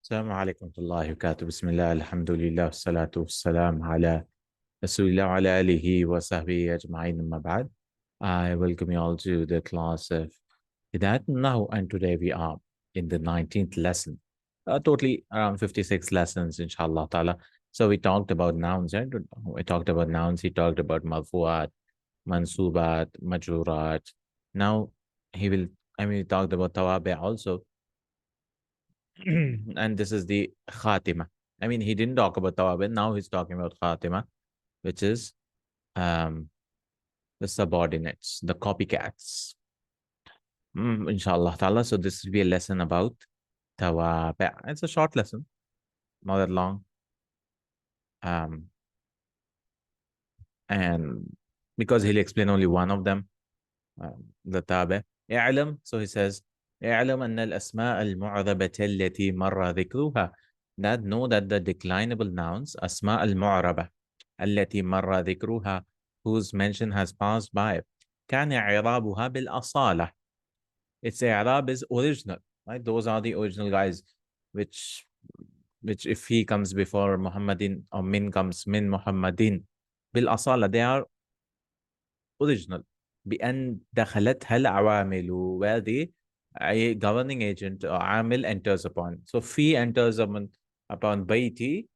السلام عليكم ورحمة الله وبركاته. بسم الله الحمد لله والصلاة والسلام على رسول الله وعلى آله وصحبه أجمعين. أما بعد, I welcome you all to the class of Hidayatun Nahw, and today we are in the 19th lesson. Totally around 56 lessons, inshallah ta'ala. So we talked about nouns, right? We talked about nouns. He talked about marfu'at, mansubat, majrurat. Now we talked about tawabi also. And this is the khatima. He didn't talk about tawabin. Now he's talking about khatima, which is um, the subordinates, the copycats. Inshallah ta'ala. So this will be a lesson about tawabi. It's a short lesson, not that long. And because he'll explain only one of them, the tabi. اعلم, so he says, اعلم أن الأسماء المعربة التي مر ذكرها. That know that the declinable nouns, أسماء المعربة التي مر ذكرها, whose mention has passed by, كان إعرابها بالأصالة. Its إعراب is original, right? Those are the original guys, which if he comes before Muhammadin or min comes min Muhammadin بالأصالة, they are original. بأن دخلتها العوامل, where the a governing agent or amil enters upon. So fi enters upon baiti,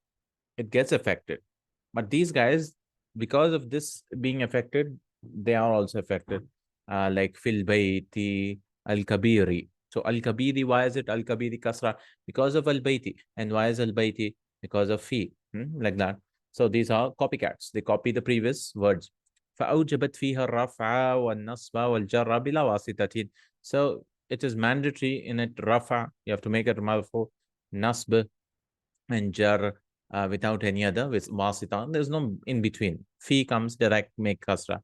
it gets affected. But these guys, because of this being affected, they are also affected. Like fil baiti al kabiri. So al kabiri, why is it al kabiri kasra? Because of al baiti. And why is al baiti? Because of fi. Like that. So these are copycats. They copy the previous words. فأوجبت فيها الرفع والنصب والجر بلا واسطة. So it is mandatory in it rafa, you have to make it marfu, nasb and jar without any other with wasita. There's no in between. Fi comes direct, make kasra.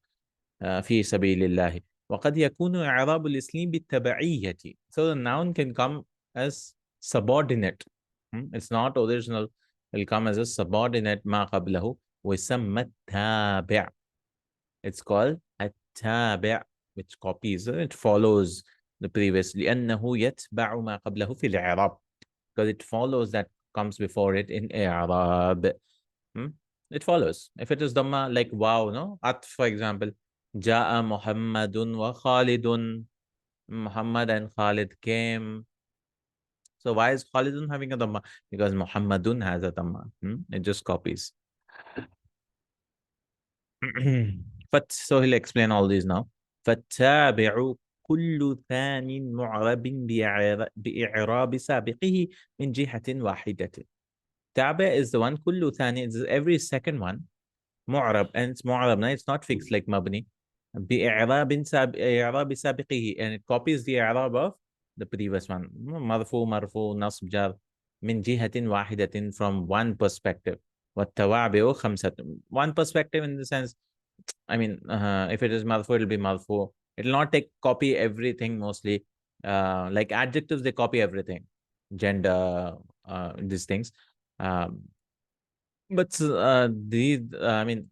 في سبيل الله. وقد يكون إعراب الاسم بالتبعية. So the noun can come as subordinate. It's not original. It'll come as a subordinate ما قبله ويسمى التابع. It's called التابع, which copies, it follows the previous. لأنه يتبع ما قبله في الإعراب, because it follows that comes before it in إعراب. It follows. If it is dhamma, like wow, no? At, for example, جاء محمد وخالد. Muhammad and Khalid came. So why is Khalidun having a dhamma? Because Muhammadun has a dhamma. It just copies. But so he'll explain all these now. فَالتَّابِعُ كُلُّ ثَانٍ مُعْرَبٍ بِإِعْرَابِ سَابِقِهِ مِنْ جِهَةٍ وَاحِدَةٍ. Tabi is the one, كُلُّ ثَانٍ is every second one, mu'rab, and it's mu'rab, no? It's not fixed like mabni. بِإِعْرَابِ سَابِقِهِ, and it copies the i'rab of the previous one. مرفوع مرفوع نصب جر من جهة واحدة, from one perspective. والتوابع خمسة. One perspective in the sense, if it is marfu, it'll be marfu. It'll not take copy everything mostly. Like adjectives, they copy everything. Gender, these things. But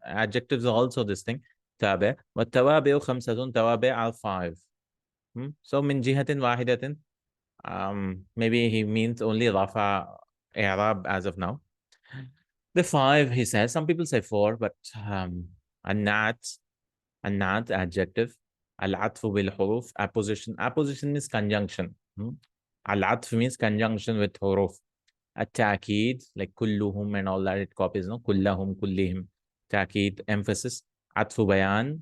adjectives are also this thing. تابع. والتوابع خمسة. توابع are five. So من جهة واحدة. Maybe he means only rafa i'rab as of now. The five, he says. Some people say four, but النعت adjective. العطف بالحروف, apposition. Apposition is conjunction. العطف means conjunction with حروف. التأكيد, like كلهم and all that, it copies, no? كلهم كلهم. تأكيد, emphasis. عطف بيان.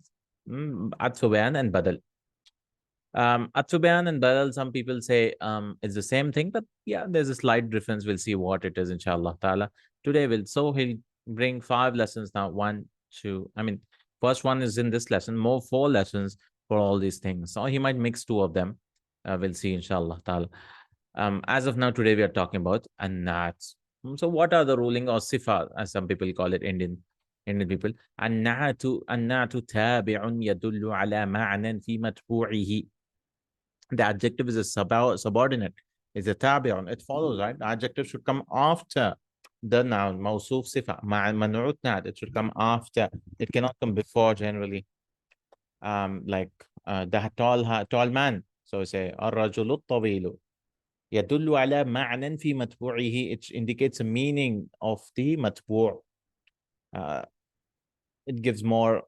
عطف بيان and بدل. عطف بيان and badal, some people say it's the same thing, but yeah, there's a slight difference. We'll see what it is, inshallah ta'ala. Today he'll bring 5 lessons now. First one is in this lesson, more 4 lessons for all these things. So he might mix 2 of them. We'll see, inshallah ta'ala. As of now, today we are talking about an-nats. So what are the ruling or sifa, as some people call it, Indian people? An-natu tabi'un yadullu ala ma'nan fi matbu'ihi. The adjective is a subordinate. It's a tabi'un. It follows, right? The adjective should come after the noun. Mawsuf sifa. Man'ut nat. It should come after. It cannot come before generally. Like the tall man. So say ar-rajulu tawilu. يدل على معنى في متبوعه. It indicates a meaning of the متبوع. It gives more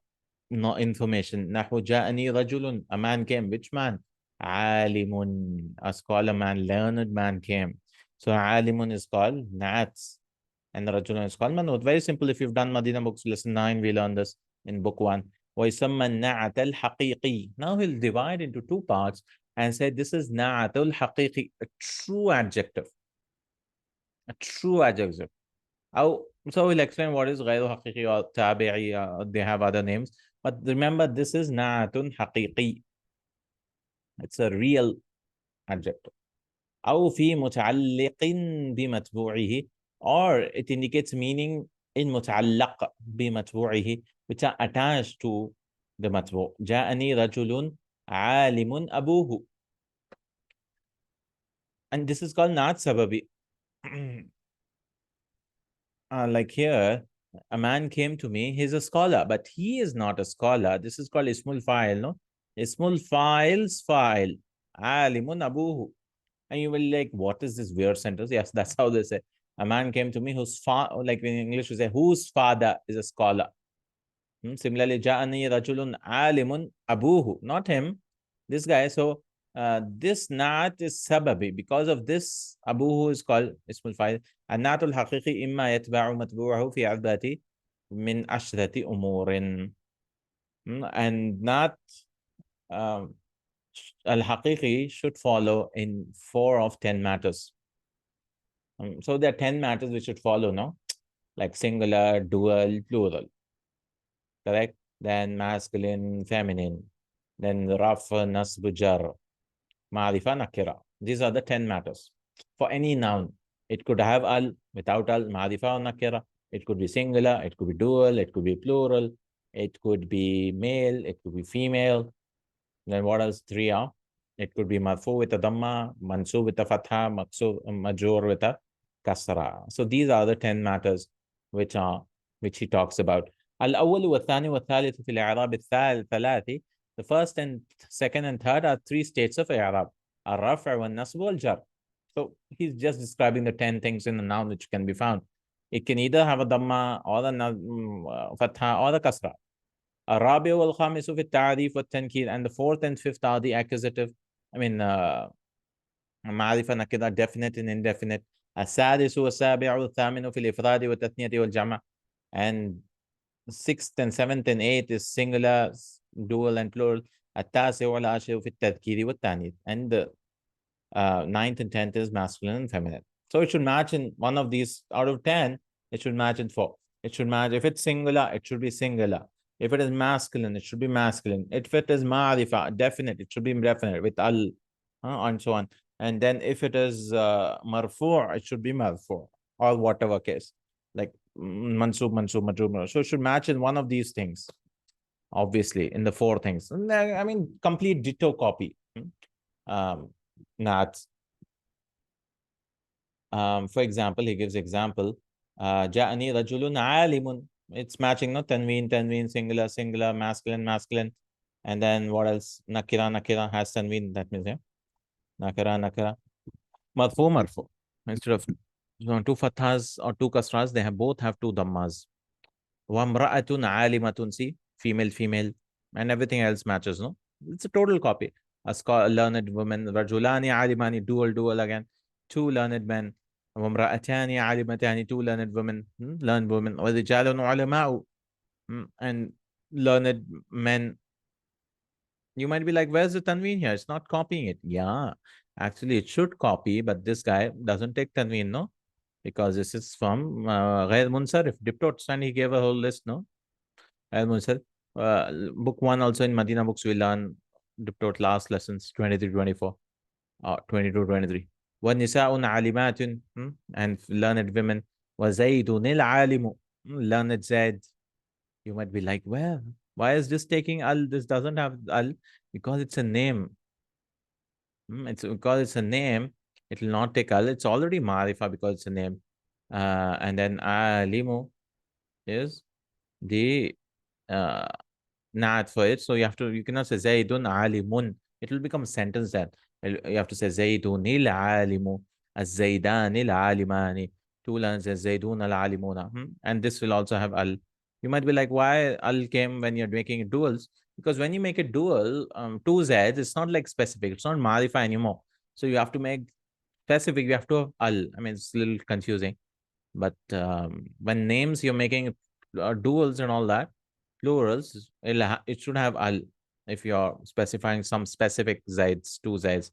no information. نحو جاءني رجل, a man came. Which man? عالم, a scholar man, learned man came. So عالم is called nats, and رجل is called manut. Very simple. If you've done Madina books lesson 9, we learned this in book 1. ويسمى النعت الحقيقي. Now he'll divide into two parts and say this is نعت الحقيقي, a true adjective. A true adjective. So we'll explain what is غير حقيقي or تابعي. They have other names. But remember, this is نعت حقيقي. It's a real adjective. أو في متعلق بمتبوعه, or it indicates meaning in متعلق بمتبوعه, which are attached to the متبوع. جاءني رجل عالم أبوه. And this is called نعت سببي. Like here, a man came to me, he's a scholar, but he is not a scholar. This is called ismul fa'il, no? Ismul fa'il's fa'il. Alimun abuhu. And you will like, what is this weird sentence? Yes, that's how they say. A man came to me like in English we say, whose father is a scholar. Similarly, ja'ani rajulun alimun abuhu. Not him, this guy. So this na'at is sababi. Because of this, abuhu is called ismul fa'il. النعت الحقيقي إما يتبع متبوعه في عدة من عشرة أمور. And not الحقيقي should follow in 4 of 10 matters. So there are 10 matters which should follow, no? Like singular, dual, plural. Correct? Then masculine, feminine. Then raf, nasb, jar, ma'rifa, nakira. These are the 10 matters. For any noun, it could have al, without al, ma'rifa or nakira. It could be singular, it could be dual, it could be plural, it could be male, it could be female. Then what else? 3 are? It could be marfu with a dhamma, mansub with a fatha, majur with a kasra. So these are the 10 matters which he talks about. Al-awwal wa thani wa thalith fil i'rab al-thalathi. The first and second and third are 3 states of i'rab. Al-raf' wa nasb wal jar. So he's just describing the 10 things in the noun which can be found. It can either have a dhamma or the fatha or the kasra. الرابع والخامس في التعريف والتنكير, and the fourth and fifth are the accusative. I mean, معرفة نكرة, definite and indefinite. السادس والسابع والثامن في الإفراد والتثنية والجمع, and sixth and seventh and eighth is singular, dual and plural. التاسع والعاشر في التذكير والتانيث, and the ninth and tenth is masculine and feminine. So it should match in one of these out of 10. It should match in 4. It should match. If it's singular, it should be singular. If it is masculine, it should be masculine. If it is ma'rifa, definite, it should be definite with al, and so on. And then if it is marfu', it should be marfu', or whatever case, like mansub, majrur. So it should match in one of these things, obviously, in the 4 things. I mean, complete ditto copy. Not. For example, he gives example. جاءني رجل عالم. It's matching, no? Tanween, singular, singular, masculine, masculine. And then what else? Nakira has tanween. That means, yeah. Nakira. Marfu. Instead of 2 fathas or 2 kasras, they both have 2 dhammas. Wamra'atun alimatun. See, female. And everything else matches, no? It's a total copy. A learned woman. Rajulani alimani. Dual again. 2 learned men. وامرأتان عالمتان, 2 learned women, learned women. ورجال علماء, and learned men. You might be like, where's the tanween here? It's not copying it. Yeah, actually it should copy, but this guy doesn't take tanween, no? Because this is from غير منصرف, diptotes, and he gave a whole list, no? غير منصرف. Book 1 also in Madina books we learn diptote last lessons 23-24 or 22-23. وَنِسَاءٌ عَالِمَاتٌ, and learned women. وَزَيْدٌ الْعَالِمُ, learned Zaid. You might be like, well, why is this taking al? This doesn't have al. Because it's a name. It's because it's a name, it will not take al. It's already marifa because it's a name. And then alimu is the naat for it. So you cannot say Zaidun alimun. It will become a sentence then. You have to say Zaydun al-alimu, az-Zaydan al-alimani, two lines as Zaydun al-alimuna. And this will also have al. You might be like, why al came when you're making it duals? Because when you make it dual, two Zs, it's not like specific. It's not marifa anymore. So you have to make specific. You have to have al. I mean, it's a little confusing. But when names you're making duals and all that, plurals, it should have al if you're specifying some specific zaids, two zaids.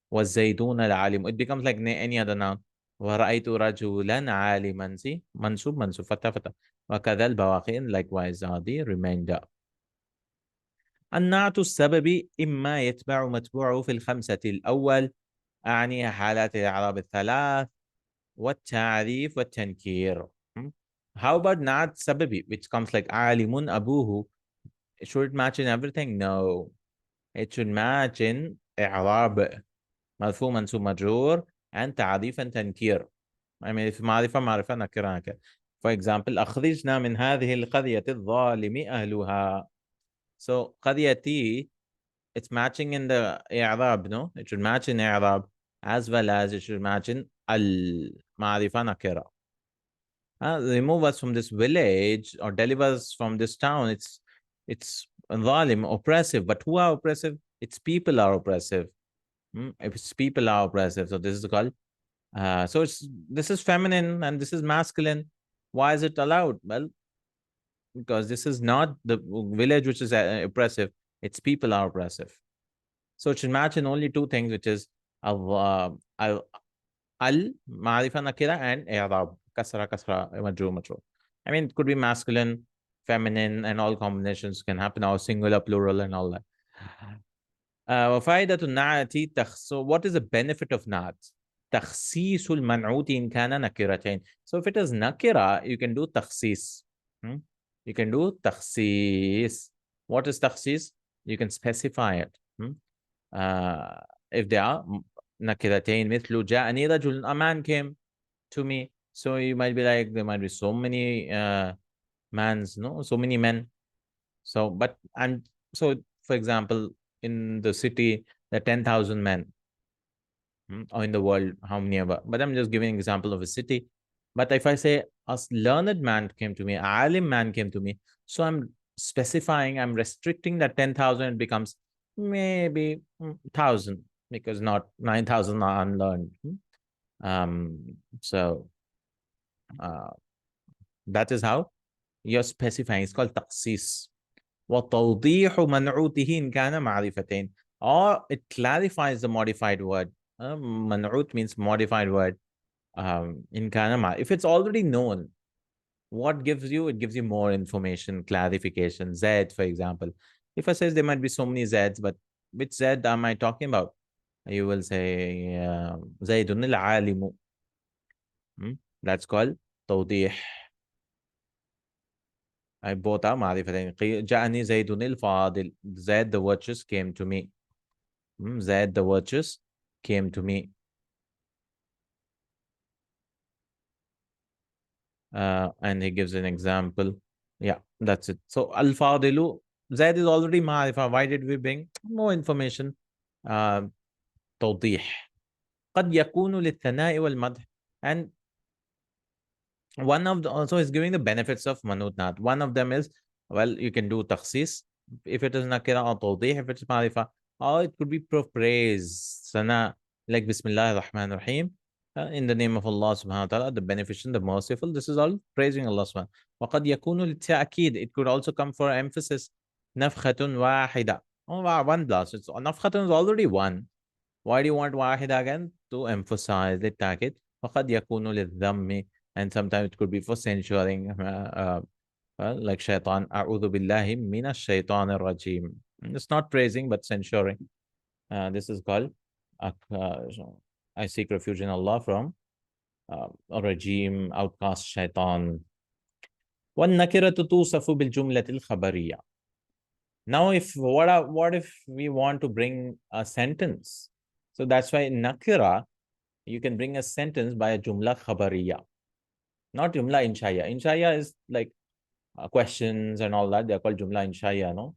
Was zaydun al alim. It becomes like any other noun. ورأيت رجلا عالما. See, mansub, mansub, fatah, fatah. وكذا البواقي, likewise the remainder. النعت السببي إما يتبع متبوعه في الخمسة الأول، أعني حالات الإعراب الثلاث والتعريف والتنكير. How about نعت سببي, which comes like عالم أبوه? Should it match in everything? No. It should match in إعراب مرفوع منصوب مجرور and تعريف and تنكير. I mean, if معرفة معرفة نكرة نكرة. For example, أخرجنا من هذه القرية الظالم أهلها. So قريتي, it's matching in the إعراب, no? It should match in إعراب as well as it should match in المعرفة نكرة. Remove us from this village or deliver us from this town. It's ظالم, oppressive. But who are oppressive? It's people are oppressive. If it's people are oppressive, so this is called. So this is feminine and this is masculine. Why is it allowed? Well, because this is not the village which is oppressive. It's people are oppressive. So it should match in only two things, which is al ma'rifa nakira and i'rab, kasra kasra majrur majrur. I mean, it could be masculine, feminine, and all combinations can happen, or singular, plural, and all that. وفائدة النعت so what is the benefit of نعت؟ تخصيص المنعوت إن كان نكرتين. So if it is nakira, you can do تخصيص. You can do تخصيص. What is تخصيص? You can specify it. If they are nakiratain مثل جاءني رجل, a man came to me. So you might be like, there might be so many mans, no, so many men. So, but and so, for example, in the city, there are 10,000 men, or in the world, how many ever. But I'm just giving an example of a city. But if I say a learned man came to me, a alim man came to me, so I'm specifying, I'm restricting that 10,000, it becomes maybe 1,000, because not 9,000 are unlearned. So that is how you're specifying. It's called تخصيص. وتوضيح منعوته إن كان معرفتين. Or it clarifies the modified word. منعوت means modified word. إن كان if it's already known, what gives you? It gives you more information, clarification. Z, for example. If I says there might be so many Zs, but which Z am I talking about? You will say زيد العالم. That's called توضيح. I both are معرفتين. جاءني زيد الفاضل. Zaid, the virtuous, came to me. Zaid, the virtuous, came to me. And he gives an example. Yeah, that's it. So al-fadilu, Zaid is already ma'rifa. Why did we bring more information? توضيح. قد يكون للثناء والمدح. And one of the, also is giving the benefits of manut nat. One of them is, well, you can do takhsis if it is nakira, or tawdih if it's marifa, or it could be praise, sana, like Bismillah ar-Rahman ar-Rahim, in the name of Allah subhanahu wa ta'ala, the beneficent, the merciful. This is all praising Allah subhanahu wa ta'ala. وَقَدْ يَكُونُ لِلتَّأْكِيد. It could also come for emphasis. نَفْخَةٌ وَاحِدَةٌ. Oh, wow, one blast. It's nafkhatun is already one. Why do you want wahida again? To emphasize the ta'kid. وَقَدْ يَكُونُ لِلذَّمِّ. And sometimes it could be for censuring, like shaitan. A'udhu billahi minash shaitan ar-rajim. It's not praising, but censuring. This is called, I seek refuge in Allah from a regime, outcast shaitan. وَالنَّكِرَةُ تُوصَفُ بِالْجُمْلَةِ الْخَبَرِيَّةِ. Now, what if we want to bring a sentence? So that's why nakira, you can bring a sentence by a jumla khabariya. Not jumla inshaya. Inshaya is like questions and all that. They're called jumla inshaya, no?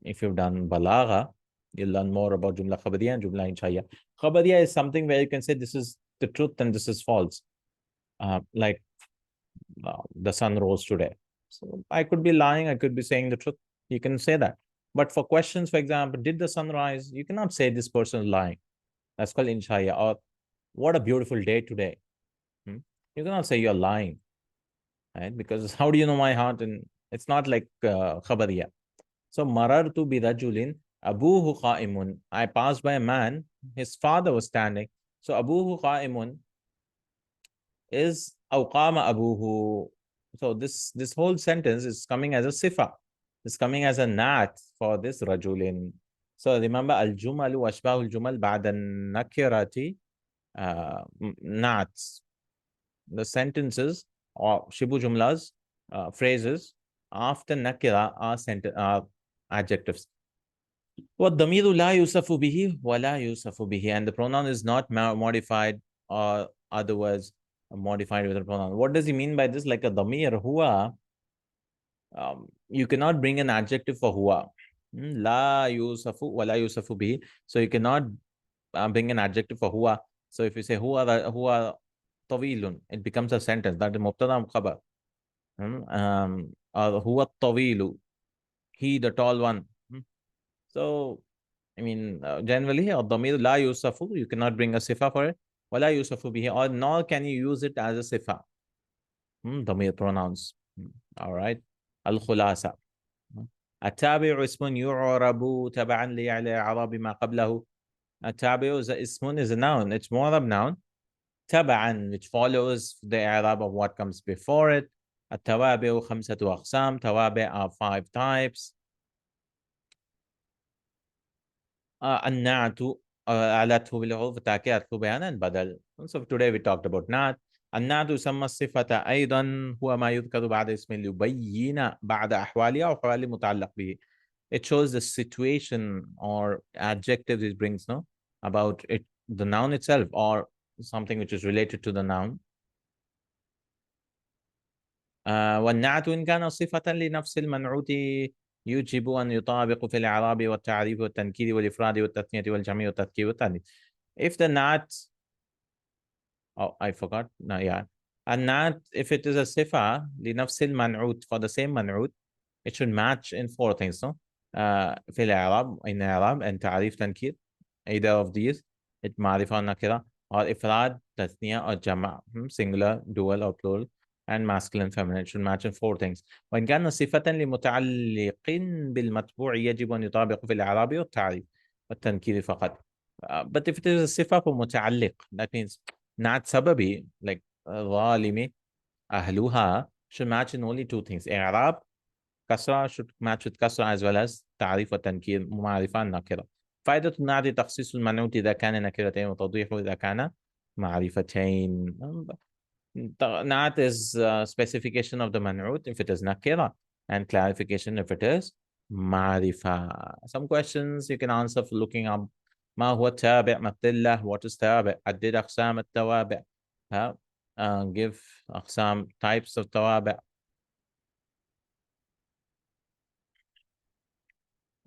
If you've done balagha, You'll learn more about Jumla Khabariya and Jumla Inshaiya. Khabariya is something where you can say this is the truth and this is false. Like the sun rose today. So I could be lying, I could be saying the truth. You can say that. But for questions, for example, did the sun rise? You cannot say this person is lying. That's called Inshaiya. Or what a beautiful day today. You cannot say you're lying, right? Because how do you know my heart? And it's not like Khabariya. So marartu bi rajulin abuhu qa'imun. I passed by a man, his father was standing. So abuhu qa'imun is awqama abuhu. So this whole sentence is coming as a sifa. It's coming as a nat for this rajulin. So remember al-jumalu ashbahu al-jumal ba'da nakirati nats. The sentences or shibu jumlas, phrases after nakira are adjectives. وَالضَّمِيرُ لَا يُوصَفُ بِهِ وَلَا يُوصَفُ بِهِ. And the pronoun is not modified or otherwise modified with a pronoun. What does he mean by this? Like a dhamir, huwa, you cannot bring an adjective for huwa. La yusafu wa la yusafu bihi. So you cannot bring an adjective for huwa. So if you say huwa tawilun, it becomes a sentence. That is mubtada khabar. Huwa tawilu, he the tall one. So I mean, generally, dhamir la yusafu, you cannot bring a sifa for it. Wala yusafu bihi, or nor can you use it as a sifa. Dhamir pronouns. All right. Al-khulasa. التابع اسم يعرب تبعا لإعراب ما قبله. التابع is اسم is a noun. It's more of noun. تبعا, which follows the i'rab of what comes before it. التوابع خمسة أقسام. توابع are 5 types. النعت أعلته بالعرف تاكيته بيانا بدل. So today we talked about نعت. النعت يسمى الصفة أيضا هو ما يذكر بعد اسم ليبين بعد أحوالها أو أحوال متعلق به. It shows the situation or adjective it brings, no, about it, the noun itself or something which is related to the noun. والنعت إن كان صفة لنفس المنعوت يجب أن يطابق في الإعراب والتعريف والتنكير والإفراد والتثنية والجمع والتذكير والتأنيث. If the nat, oh, I forgot. No, yeah. And nat, if it is a sifa لنفس المنعوت, for the same منعوت, it should match in 4 things, no? في الإعراب, in إعراب and تعريف تنكير, either of these, it معرفة or nakira, or إفراد, تثنية or جمع, singular, dual or plural, and masculine, feminine. It should match in 4 things. وإن كان صفة لمتعلق بالمتبوع يجب أن يطابق في الإعراب والتعريف والتنكير فقط. But if it is a sifa for متعلق, that means not sababi, like ظالمي أهلها, should match in only 2 things. إعراب, kasra should match with kasra as well as تعريف وتنكير معرفة نكرة. فائدة النعت تخصيص المنعوت إذا كان نكرتين وتوضيحه إذا كان معرفتين. Nat is specification of the man'ut if it is nakira, and clarification if it is ma'rifa. Some questions you can answer for looking up. ما هو التابع مثله, what is تابع, عدد أقسام التوابع. Give أقسام types of توابع.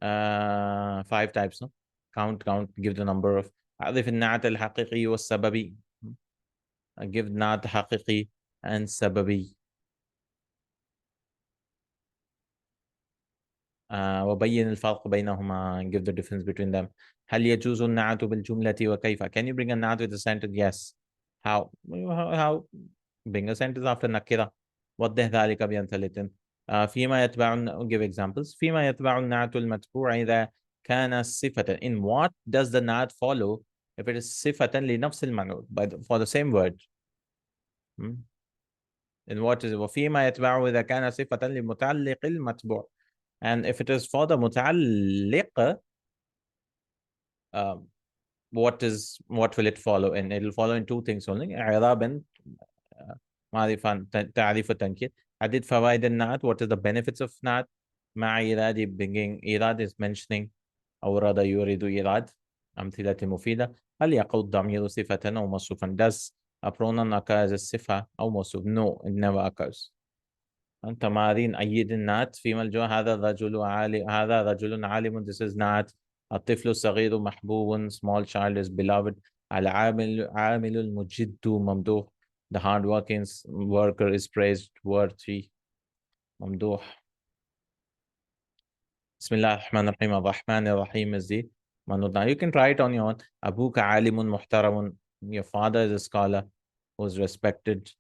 5 types, no? Count, give the number of. أعرف النعت الحقيقي والسببي. Give نعت حقيقي and سببي. وبين الفرق بينهما, give the difference between them. هل يجوز النعت بالجملة وكيف? Can you bring a نعت with a sentence? Yes. How? How? Bring a sentence after nakira. وضح ذلك بأمثلة. فيما يتبع, give examples. فيما يتبع النعت المتبوع إذا كان صفة. In what does the نعت follow if it is صفة لنفس المنعوت, but for the same word? In what is it? وفيما يتبع إذا كان صفة لمتعلق المتبوع. And if it is for the متعلق, what will it follow in? It will follow in 2 things only. إعراب and معرفة تعريف التنكير. عدد فوائد النعت, what is the benefits of نعت. مع إيراد, bringing إيراد is mentioning أورد يورد إيراد. أمثلة مفيدة. هل يقع الضمير صفة أو موصوفا? Does a pronoun occur as a صفة أو موصوف? No, it never occurs. تمارين أيد النعت. فيما الجو هذا رجل عالم, هذا رجل عالم, this is نعت. الطفل الصغير محبوب. Small child is beloved. عامل المجد ممدوح. The hardworking worker is praised. Worthy. ممدوح. بسم الله الرحمن الرحيم. الرحمن الرحيم is the manud. Now you can try it on your own. أبوك عالم محترم. Your father is a scholar who is respected.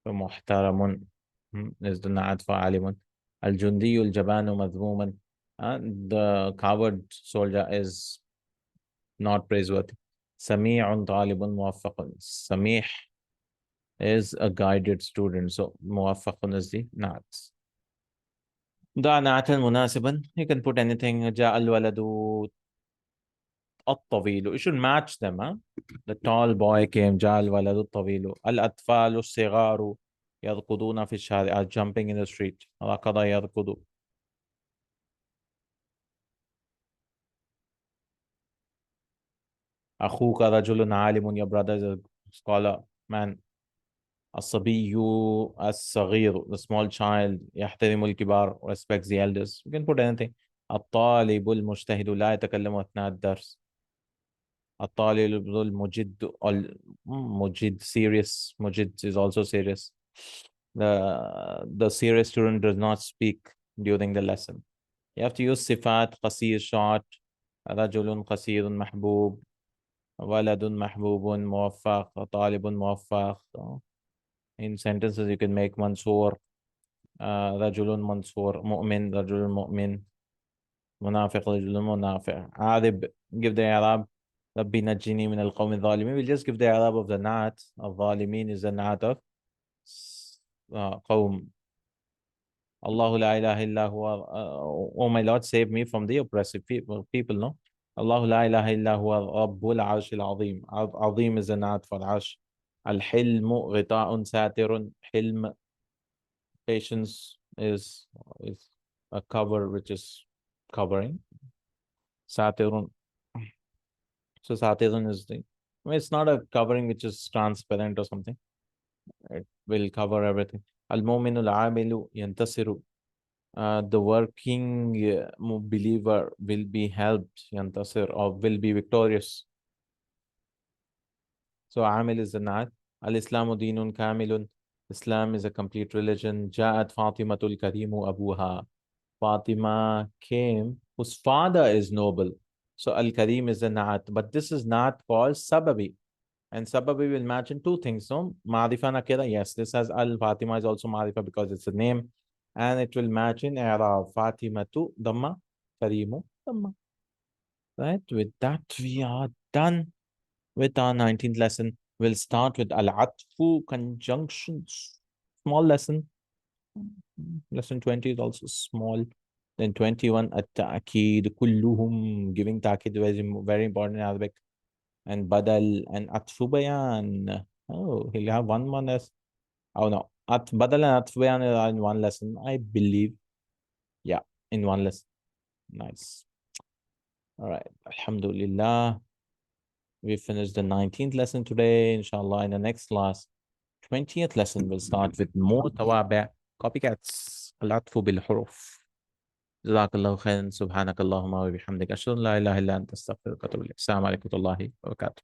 محترم is the نعت for عالم. الجندي الجبان مذموما. The coward soldier is not praiseworthy. سميع طالب موفق. سميح is a guided student. So موفق is the نعت. ضع نعتا مناسبا. You can put anything. جاء الولد الطويل. You should match them. Huh? The tall boy came. جاء الولد الطويل. الأطفال الصغار يركضون في الشارع. Are jumping in the street. ركض يركض. أخوك رجل عالم. Your brother is a scholar man. الصبي الصغير. The small child يحترم الكبار. Respects the elders. You can put anything. الطالب المجتهد لا يتكلم أثناء الدرس. الطالب المجد. مجد serious. مجد is also serious. The serious student does not speak during the lesson. You have to use صفات. قصير short. رجل قصير محبوب. ولد محبوب موفق. طالب موفق. In sentences you can make منصور. رجل منصور. مؤمن رجل مؤمن. منافق رجل منافق. عارب. Give the إعراب. ربي نجني من القوم الظالمين. We'll just give the إعراب of the نعت. الظالمين is the نعت of قوم. الله لا إله إلا هو. Oh my Lord, save me from the oppressive people, no? الله لا إله إلا هو رب العرش العظيم. عظيم is the نعت for العرش. الحلم غطاء ساتر. حلم, patience is a cover which is covering. Satirun. So satirun is the, I mean, it's not a covering which is transparent or something. It will cover everything. Al-mu'minu al-amilu yantasiru. The working believer will be helped, yantasir, or will be victorious. So amil is the na'at. Al-islamu dinun kamilun. Islam is a complete religion. Ja'at Fatimatul Karimu Abuha. Fatima came, whose father is noble. So Al-Karim is a na'at. But this is not called sababi. And sababi will match in two things. So Ma'rifa nakira, yes, this has Al-Fatima is also Ma'rifa because it's a name. And it will match in I'rab. Fatimatu Dhamma, Karimu Dhamma. Right? With that, we are done with our 19th lesson. We'll start with Al-Atfu conjunctions. Small lesson. Lesson 20 is also small. Then 21, At-Ta'akid, Kulluhum, giving Ta'akid is very important in Arabic. And Badal and Atfu Bayan. Oh, he'll have one as. Oh no. Badal and Atfu Bayan are in one lesson, I believe. Yeah, in one lesson. Nice. All right. Alhamdulillah. We finished the 19th lesson today. Inshallah, in the next class, 20th lesson, we'll start with more tawabi', copycats. Al-atfu bil-huruf. Jazakallahu khairan. Subhanakallahumma wa bihamdika. Ashhadu an la ilaha illa anta astaghfiruka wa atubu ilayk. Assalamu alaikum wa rahmatullahi wa barakatuh.